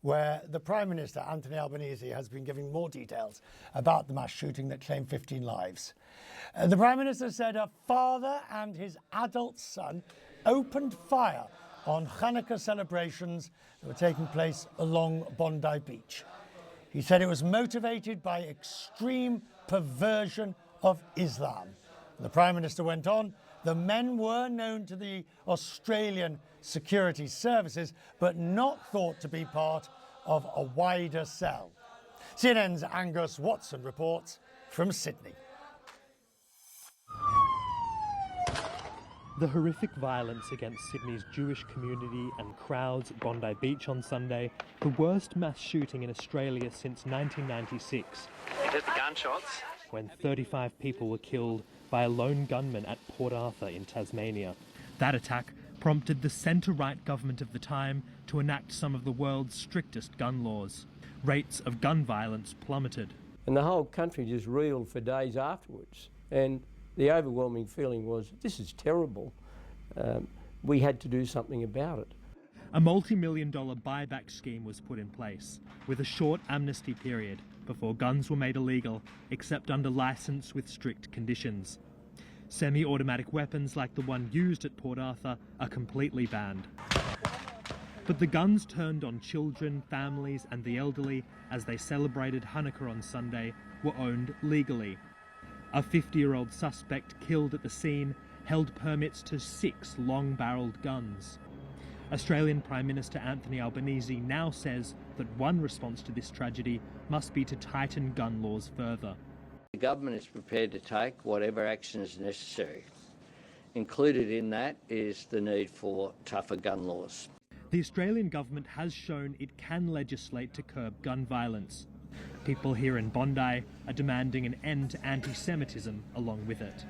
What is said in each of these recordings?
where the Prime Minister, Anthony Albanese, has been giving more details about the mass shooting that claimed 15 lives. The Prime Minister said a father and his adult son opened fire on Hanukkah celebrations that were taking place along Bondi Beach. He said it was motivated by extreme perversion of Islam. The Prime Minister went on, the men were known to the Australian security services, but not thought to be part of a wider cell. CNN's Angus Watson reports from Sydney. The horrific violence against Sydney's Jewish community and crowds at Bondi Beach on Sunday, the worst mass shooting in Australia since 1996. Just gunshots. When 35 people were killed by a lone gunman at Port Arthur in Tasmania. That attack prompted the centre-right government of the time to enact some of the world's strictest gun laws. Rates of gun violence plummeted. And the whole country just reeled for days afterwards. And the overwhelming feeling was, this is terrible. We had to do something about it. A multi-million-dollar buyback scheme was put in place, with a short amnesty period before guns were made illegal, except under licence with strict conditions. Semi-automatic weapons like the one used at Port Arthur are completely banned. But the guns turned on children, families and the elderly as they celebrated Hanukkah on Sunday were owned legally. A 50-year-old suspect killed at the scene held permits to 6 long-barrelled guns. Australian Prime Minister Anthony Albanese now says that one response to this tragedy must be to tighten gun laws further. The government is prepared to take whatever action is necessary. Included in that is the need for tougher gun laws. The Australian government has shown it can legislate to curb gun violence. People here in Bondi are demanding an end to anti-Semitism along with it.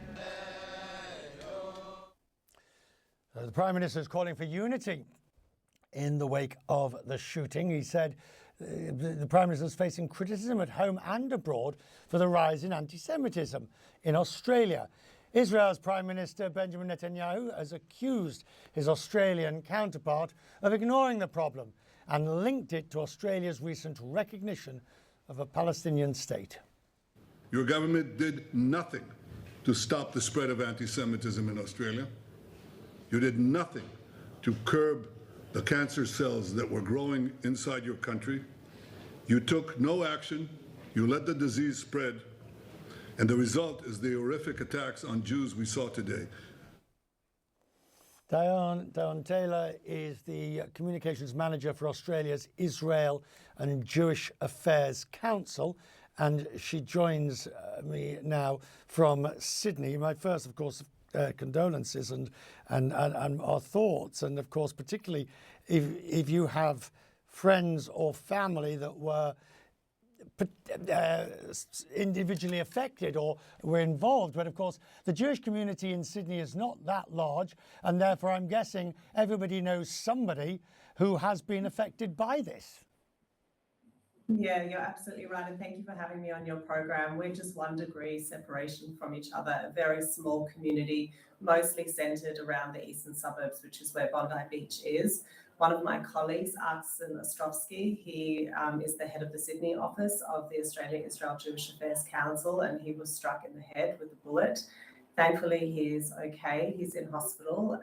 The Prime Minister is calling for unity in the wake of the shooting. He said the Prime Minister is facing criticism at home and abroad for the rise in anti-Semitism in Australia. Israel's Prime Minister Benjamin Netanyahu has accused his Australian counterpart of ignoring the problem and linked it to Australia's recent recognition of a Palestinian state. Your government did nothing to stop the spread of anti-Semitism in Australia. You did nothing to curb the cancer cells that were growing inside your country. You took no action. You let the disease spread. And the result is the horrific attacks on Jews we saw today. Dionne Taylor is the communications manager for Australia's Israel and Jewish Affairs Council, and she joins me now from Sydney. My first, of course, condolences and our thoughts, and of course, particularly if you have friends or family that were individually affected or were involved. But of course, the Jewish community in Sydney is not that large, and therefore I'm guessing everybody knows somebody who has been affected by this. Yeah, you're absolutely right. And thank you for having me on your program. We're just 1 degree separation from each other, a very small community, mostly centred around the eastern suburbs, which is where Bondi Beach is. One of my colleagues, Arsen Ostrovsky, he is the head of the Sydney office of the Australia-Israel Jewish Affairs Council, and he was struck in the head with a bullet. Thankfully, he is okay. He's in hospital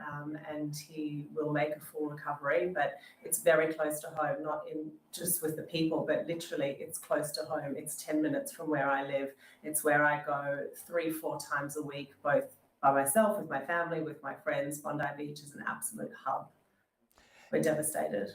and he will make a full recovery, but it's very close to home, not in just with the people, but literally it's close to home. It's 10 minutes from where I live. It's where I go 3-4 times a week, both by myself, with my family, with my friends. Bondi Beach is an absolute hub. We're devastated.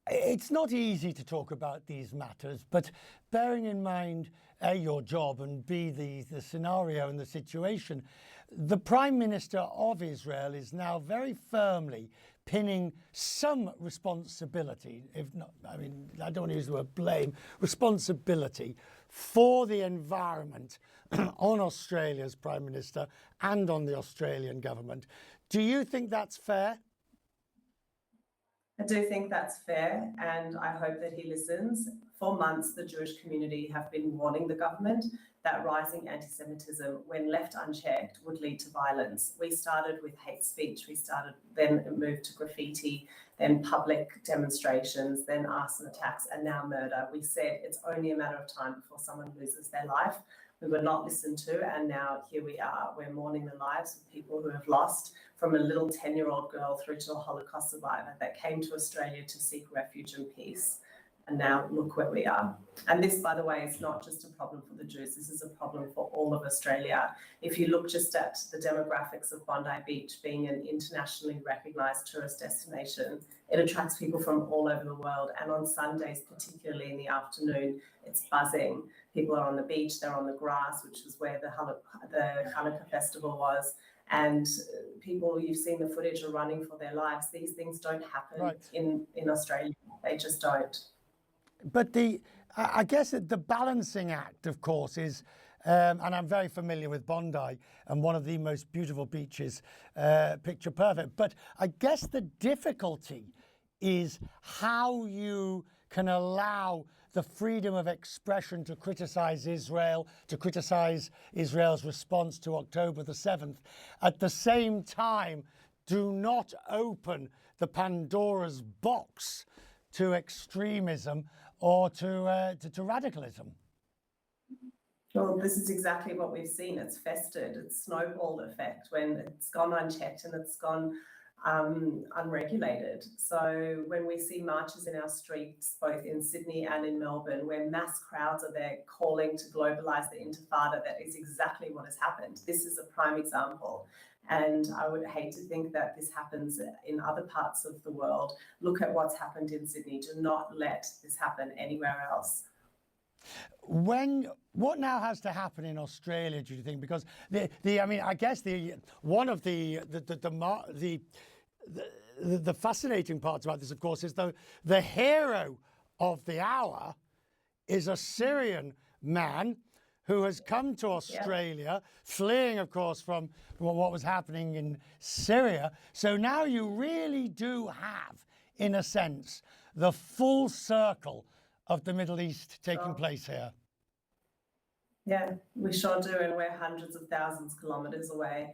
It's not easy to talk about these matters, but bearing in mind, A, your job, and B, the scenario and the situation, the Prime Minister of Israel is now very firmly pinning some responsibility, if not, I mean, I don't want to use the word blame, responsibility for the environment on Australia's Prime Minister and on the Australian government. Do you think that's fair? I do think that's fair, and I hope that he listens. For months, the Jewish community have been warning the government that rising anti-Semitism, when left unchecked, would lead to violence. We started with hate speech. Then it moved to graffiti. then public demonstrations, then arson attacks, and now murder. We said it's only a matter of time before someone loses their life. We were not listened to, and now here we are. We're mourning the lives of people who have lost, from a little 10-year-old girl through to a Holocaust survivor that came to Australia to seek refuge and peace. And now look where we are. And this, by the way, is not just a problem for the Jews. This is a problem for all of Australia. If you look just at the demographics of Bondi Beach being an internationally recognised tourist destination, it attracts people from all over the world. And on Sundays, particularly in the afternoon, it's buzzing. People are on the beach, they're on the grass, which is where the Hanukkah festival was. And people, you've seen the footage, are running for their lives. These things don't happen in Australia. They just don't. But I guess the balancing act, of course, is, and I'm very familiar with Bondi and one of the most beautiful beaches, picture perfect. But I guess the difficulty is how you can allow the freedom of expression to criticize Israel, to criticize Israel's response to October the 7th. At the same time, do not open the Pandora's box to extremism or to radicalism. Well, this is exactly what we've seen. It's festered, it's snowball effect when it's gone unchecked and it's gone unregulated. So when we see marches in our streets, both in Sydney and in Melbourne, where mass crowds are there calling to globalise the intifada, that is exactly what has happened. This is a prime example. And I would hate to think that this happens in other parts of the world. Look at what's happened in Sydney. Do not let this happen anywhere else. What now has to happen in Australia, do you think? Because I guess one of the fascinating parts about this, of course, is the hero of the hour is a Syrian man who has come to Australia, fleeing, of course, from what was happening in Syria. So now you really do have, in a sense, the full circle of the Middle East taking place here. Yeah, we sure do, and we're hundreds of thousands of kilometres away.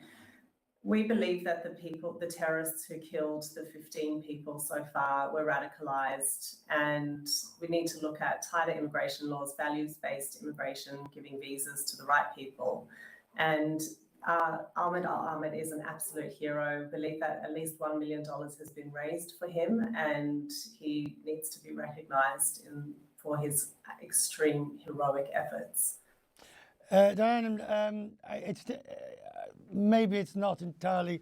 We believe that the terrorists who killed the 15 people so far were radicalised, and we need to look at tighter immigration laws, values-based immigration, giving visas to the right people. And Ahmed Al-Ahmed is an absolute hero. I believe that at least $1 million has been raised for him, and he needs to be recognised for his extreme heroic efforts. Dionne, maybe it's not entirely.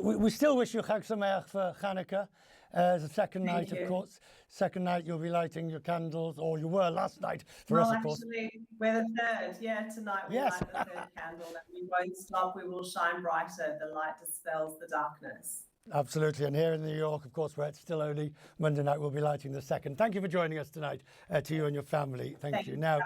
We still wish you Chag Sameach for Hanukkah. The second night, of course. Second night, you'll be lighting your candles, or you were last night for us, of course. Actually, we're the third. Yeah, tonight we light the third candle, and we won't stop. We will shine brighter. The light dispels the darkness. Absolutely. And here in New York, of course, where it's still only Monday night, we'll be lighting the second. Thank you for joining us tonight, to you and your family. Thank you. Now,